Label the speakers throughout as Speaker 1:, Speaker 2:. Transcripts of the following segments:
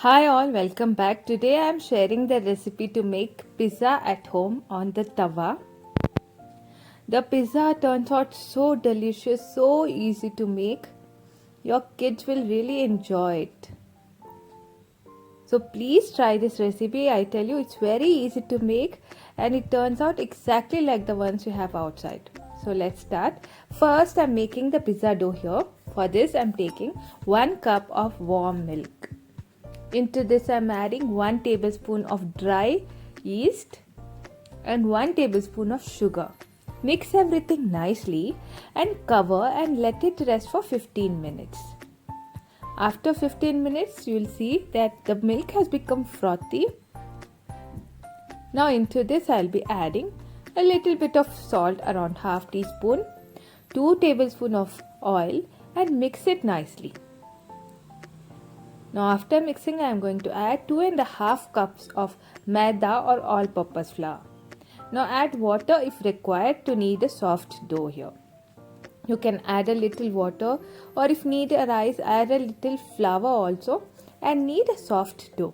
Speaker 1: Hi all, welcome back. Today I am sharing the recipe to make pizza at home on the tawa. The pizza turns out so delicious, so easy to make. Your kids will really enjoy it. So please try this recipe. I tell you it's very easy to make and it turns out exactly like the ones you have outside. So let's start. First I'm making the pizza dough here. For this I'm taking 1 cup of warm milk. Into this I am adding 1 tablespoon of dry yeast and 1 tablespoon of sugar. Mix everything nicely and cover and let it rest for 15 minutes. After 15 minutes you will see that the milk has become frothy. Now into this I will be adding a little bit of salt, around half teaspoon, 2 tablespoons of oil, and mix it nicely. Now after mixing I am going to add 2.5 cups of maida or all-purpose flour. Now add water if required to knead a soft dough here. You can add a little water, or if need a rise add a little flour also and knead a soft dough.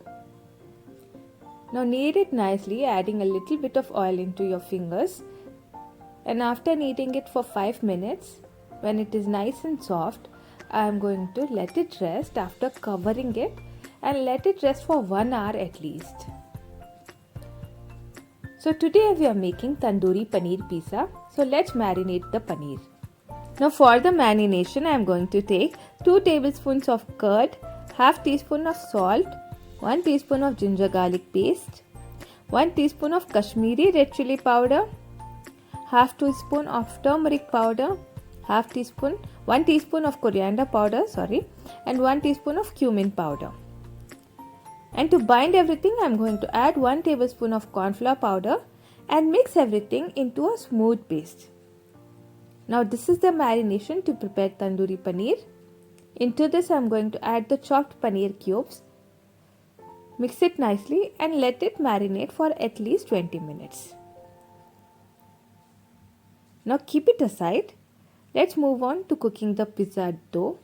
Speaker 1: Now knead it nicely, adding a little bit of oil into your fingers, and after kneading it for 5 minutes, when it is nice and soft, I am going to let it rest after covering it and let it rest for 1 hour at least. So today we are making tandoori paneer pizza. So let's marinate the paneer. Now for the marination I am going to take 2 tablespoons of curd, half teaspoon of salt, 1 teaspoon of ginger garlic paste, 1 teaspoon of Kashmiri red chili powder, half teaspoon of turmeric powder, 1 teaspoon of coriander powder, and 1 teaspoon of cumin powder. And to bind everything, I am going to add 1 tablespoon of corn flour powder and mix everything into a smooth paste. Now this is the marination to prepare tandoori paneer. Into this I am going to add the chopped paneer cubes. Mix it nicely and let it marinate for at least 20 minutes. Now keep it aside. Let's move on to cooking the pizza dough.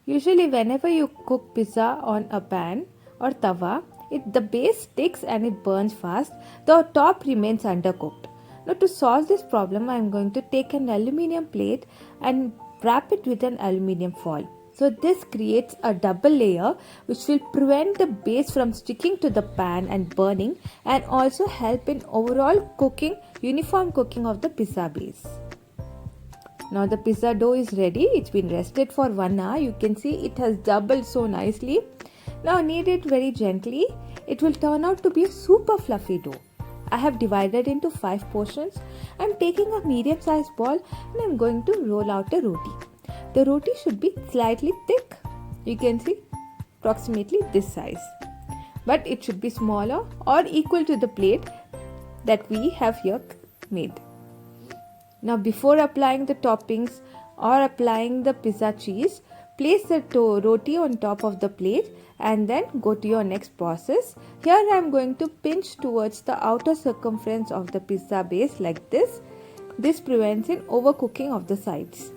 Speaker 1: Usually whenever you cook pizza on a pan or tawa, the base sticks and it burns fast. The top remains undercooked. Now to solve this problem, I am going to take an aluminium plate and wrap it with an aluminium foil. So this creates a double layer which will prevent the base from sticking to the pan and burning, and also help in overall uniform cooking of the pizza base. Now the pizza dough is ready. It's been rested for 1 hour. You can see it has doubled so nicely. Now knead it very gently. It will turn out to be a super fluffy dough. I have divided into 5 portions. I'm taking a medium sized ball and I'm going to roll out a roti. The roti should be slightly thick. You can see approximately this size. But it should be smaller or equal to the plate that we have here made. Now before applying the toppings or applying the pizza cheese, place the roti on top of the plate and then go to your next process. Here I am going to pinch towards the outer circumference of the pizza base like this. This prevents an overcooking of the sides.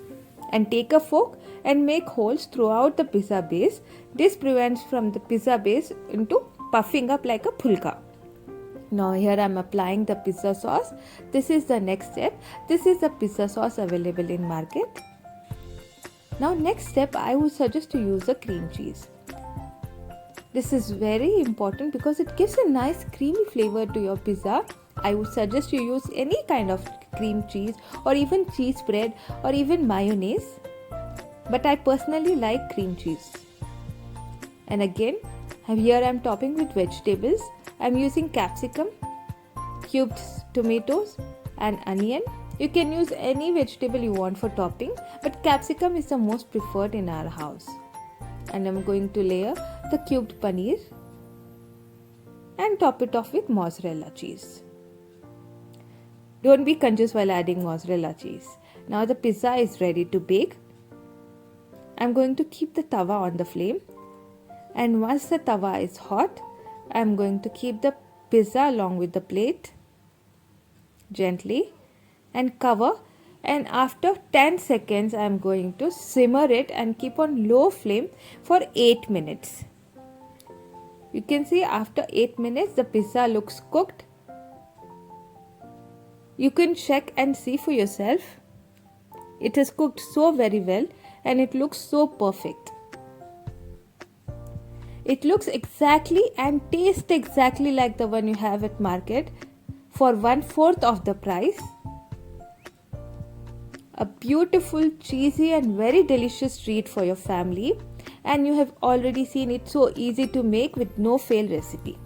Speaker 1: And take a fork and make holes throughout the pizza base. This prevents from the pizza base into puffing up like a pulka. Now here I am applying the pizza sauce. This is the next step. This is the pizza sauce available in market. Now next step, I would suggest to use a cream cheese. This is very important because it gives a nice creamy flavor to your pizza. I would suggest you use any kind of cream cheese or even cheese spread or even mayonnaise. But I personally like cream cheese. And again, here I am topping with vegetables. I am using capsicum, cubed tomatoes and onion. You can use any vegetable you want for topping, but capsicum is the most preferred in our house. And I am going to layer the cubed paneer and top it off with mozzarella cheese. Don't be confused while adding mozzarella cheese. Now the pizza is ready to bake. I am going to keep the tawa on the flame, and once the tawa is hot, I am going to keep the pizza along with the plate gently and cover, and after 10 seconds I am going to simmer it and keep on low flame for 8 minutes. You can see after 8 minutes the pizza looks cooked. You can check and see for yourself. It is cooked so very well and it looks so perfect. It looks exactly and tastes exactly like the one you have at market for 1/4 of the price. A beautiful, cheesy and very delicious treat for your family, and you have already seen it so easy to make with no fail recipe.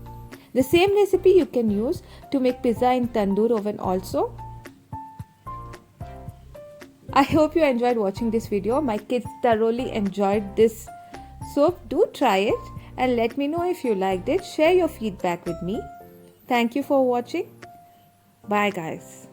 Speaker 1: The same recipe you can use to make pizza in tandoor oven also. I hope you enjoyed watching this video. My kids thoroughly enjoyed this soup. Do try it and let me know if you liked it. Share your feedback with me. Thank you for watching. Bye guys.